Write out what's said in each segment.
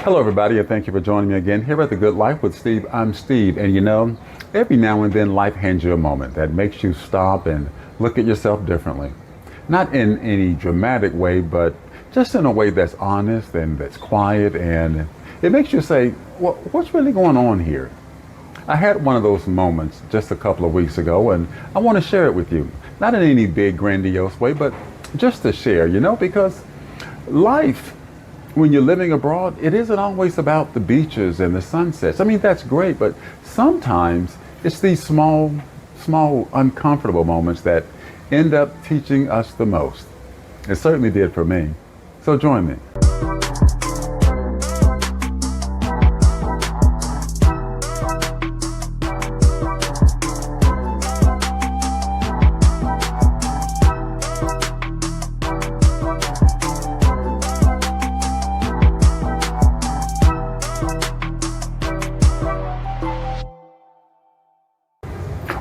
Hello, everybody, and thank you for joining me again here at The Good Life with Steve. I'm Steve, and every now and then life hands you a moment that makes you stop and look at yourself differently. Not in any dramatic way, but just in a way that's honest and that's quiet, and it makes you say, well, what's really going on here? I had one of those moments just a couple of weeks ago, and I want to share it with you. Not in any big, grandiose way, but just to share, because life, when you're living abroad, it isn't always about the beaches and the sunsets. I mean, that's great, but sometimes it's these small, uncomfortable moments that end up teaching us the most. It certainly did for me. So join me.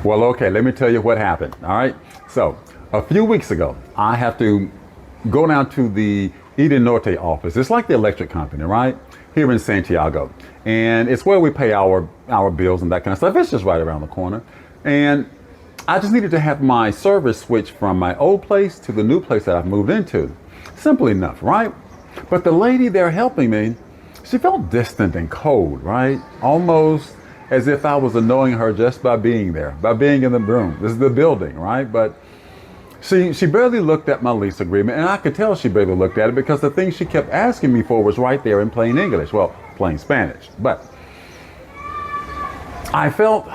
Well, okay, let me tell you what happened. All right. So a few weeks ago, I have to go down to the Edenorte office. It's like the electric company, right? Here in Santiago. And it's where we pay our bills and that kind of stuff. It's just right around the corner. And I just needed to have my service switched from my old place to the new place that I've moved into. Simple enough, right? But the lady there helping me, she felt distant and cold, right? Almost as if I was annoying her just by being there, by being in the room. This is the building, right? But she barely looked at my lease agreement, and I could tell she barely looked at it because the thing she kept asking me for was right there in plain English, well, plain Spanish. But I felt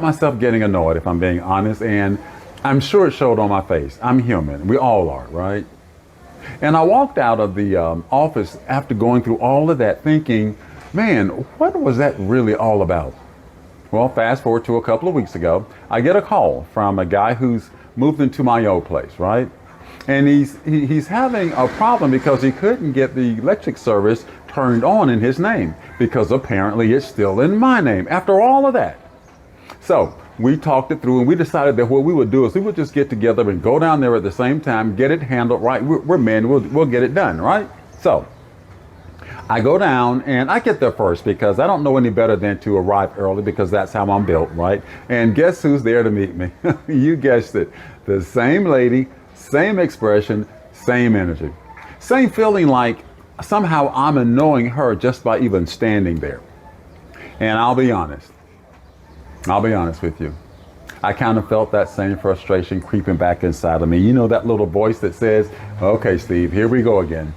myself getting annoyed, if I'm being honest, and I'm sure it showed on my face. I'm human. We all are, right? And I walked out of the office after going through all of that thinking, man, what was that really all about? Well, fast forward to a couple of weeks ago, I get a call from a guy who's moved into my old place, right? And he's having a problem because he couldn't get the electric service turned on in his name because apparently it's still in my name after all of that. So we talked it through and we decided that what we would do is we would just get together and go down there at the same time, get it handled right. We're men, we'll get it done, right? So I go down and I get there first because I don't know any better than to arrive early because that's how I'm built, right? And guess who's there to meet me? You guessed it. The same lady, same expression, same energy. Same feeling like somehow I'm annoying her just by even standing there. And I'll be honest with you. I kind of felt that same frustration creeping back inside of me. You know, that little voice that says, okay, Steve, here we go again.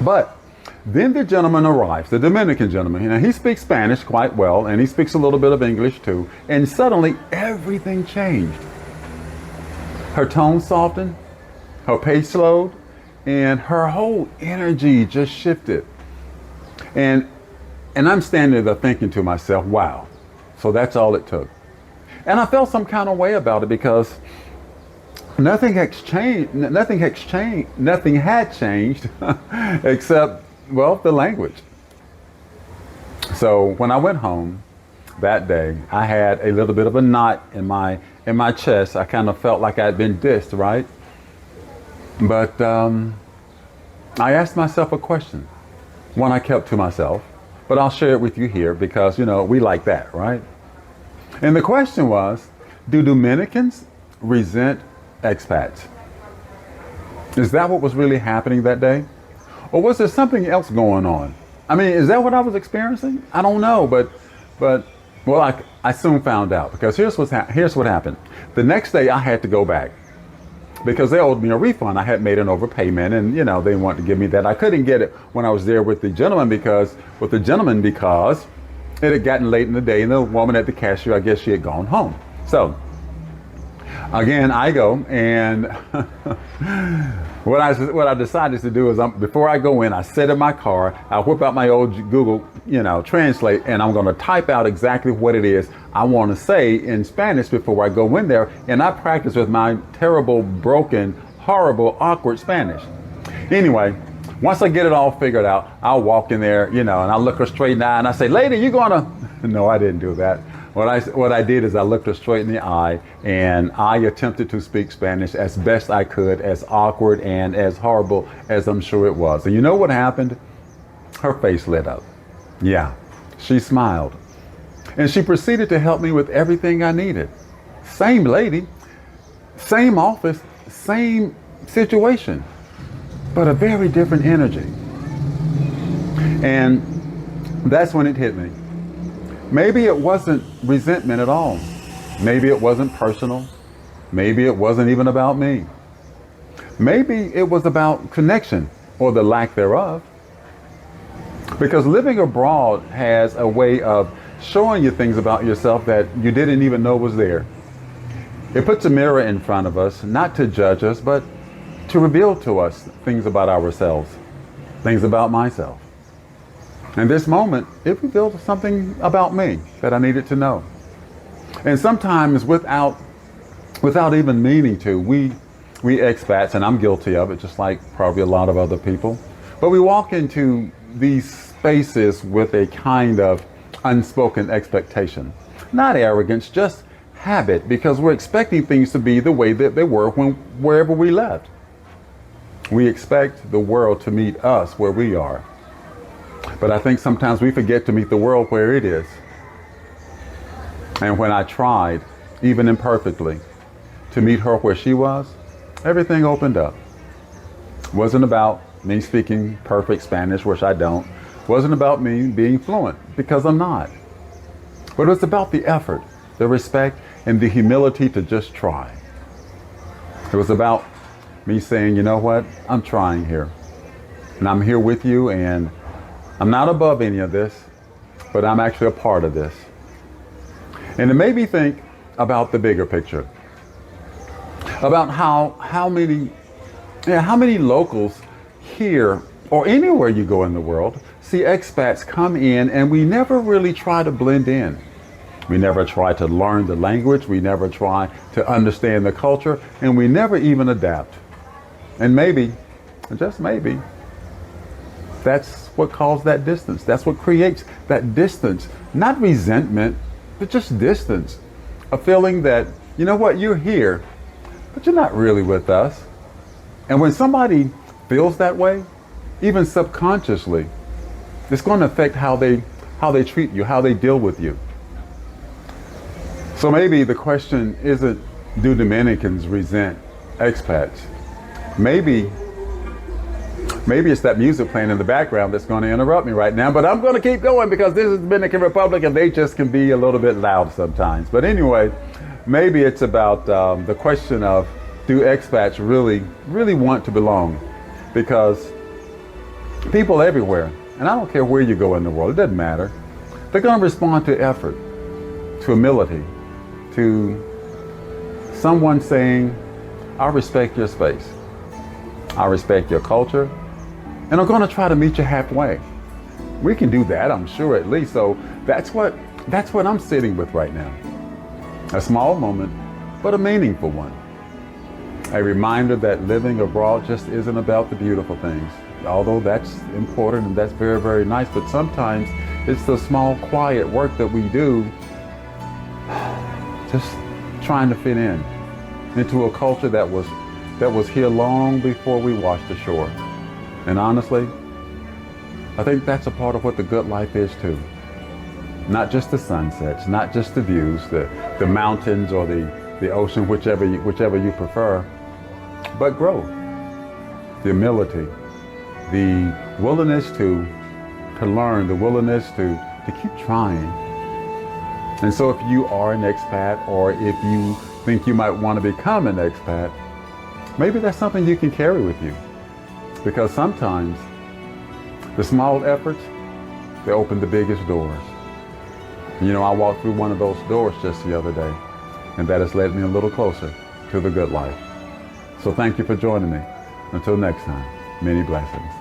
But then the gentleman arrives, the Dominican gentleman. He speaks Spanish quite well, and he speaks a little bit of English too. And suddenly everything changed. Her tone softened, her pace slowed, and her whole energy just shifted. And I'm standing there thinking to myself, wow, so that's all it took. And I felt some kind of way about it because nothing had changed except, well, the language. So when I went home that day, I had a little bit of a knot in my chest. I kind of felt like I'd been dissed, right? But I asked myself a question. One I kept to myself, but I'll share it with you here because, we like that, right? And the question was, do Dominicans resent expats? Is that what was really happening that day? Or was there something else going on? I mean, is that what I was experiencing? I don't know, but well, I soon found out because here's what happened. The next day I had to go back because they owed me a refund. I had made an overpayment and, they wanted to give me that. I couldn't get it when I was there with the gentleman because it had gotten late in the day and the woman at the cashier, I guess she had gone home. So again, I go and what I decided to do is before I go in, I sit in my car, I whip out my old Google, Translate, and I'm going to type out exactly what it is I want to say in Spanish before I go in there. And I practice with my terrible, broken, horrible, awkward Spanish. Anyway, once I get it all figured out, I'll walk in there, and I look her straight in the eye and I say, lady, you going to... No, I didn't do that. What I did is I looked her straight in the eye and I attempted to speak Spanish as best I could, as awkward and as horrible as I'm sure it was. And you know what happened? Her face lit up. Yeah, she smiled. And she proceeded to help me with everything I needed. Same lady, same office, same situation, but a very different energy. And that's when it hit me. Maybe it wasn't resentment at all. Maybe it wasn't personal. Maybe it wasn't even about me. Maybe it was about connection or the lack thereof. Because living abroad has a way of showing you things about yourself that you didn't even know was there. It puts a mirror in front of us, not to judge us, but to reveal to us things about ourselves, things about myself. In this moment, it revealed something about me that I needed to know. And sometimes without even meaning to, we expats, and I'm guilty of it, just like probably a lot of other people, but we walk into these spaces with a kind of unspoken expectation. Not arrogance, just habit, because we're expecting things to be the way that they were wherever we left. We expect the world to meet us where we are. But I think sometimes we forget to meet the world where it is. And when I tried, even imperfectly, to meet her where she was, everything opened up. It wasn't about me speaking perfect Spanish, which I don't. It wasn't about me being fluent, because I'm not. But it was about the effort, the respect, and the humility to just try. It was about me saying, you know what, I'm trying here. And I'm here with you, and I'm not above any of this, but I'm actually a part of this. And it made me think about the bigger picture. About how many locals here or anywhere you go in the world see expats come in, and we never really try to blend in. We never try to learn the language. We never try to understand the culture, and we never even adapt. And maybe, just maybe, that's what caused that distance. That's what creates that distance. Not resentment, but just distance. A feeling that, you know what, you're here, but you're not really with us. And when somebody feels that way, even subconsciously, it's going to affect how they treat you, how they deal with you. So maybe the question isn't, do Dominicans resent expats? Maybe it's that music playing in the background that's going to interrupt me right now, but I'm going to keep going because this is the Dominican Republic and they just can be a little bit loud sometimes. But anyway, maybe it's about the question of, do expats really want to belong? Because people everywhere, and I don't care where you go in the world, it doesn't matter, they're going to respond to effort, to humility, to someone saying, I respect your space, I respect your culture, and I'm going to try to meet you halfway. We can do that, I'm sure, at least. So that's what I'm sitting with right now. A small moment, but a meaningful one. A reminder that living abroad just isn't about the beautiful things. Although that's important and that's very, very nice, but sometimes it's the small, quiet work that we do, just trying to fit in into a culture that was here long before we washed ashore. And honestly, I think that's a part of what the good life is too. Not just the sunsets, not just the views, the mountains or the ocean, whichever you prefer, but growth, the humility, the willingness to learn, the willingness to keep trying. And so if you are an expat, or if you think you might want to become an expat, maybe that's something you can carry with you. Because sometimes the small efforts, they open the biggest doors. You know, I walked through one of those doors just the other day, and that has led me a little closer to the good life. So thank you for joining me. Until next time, many blessings.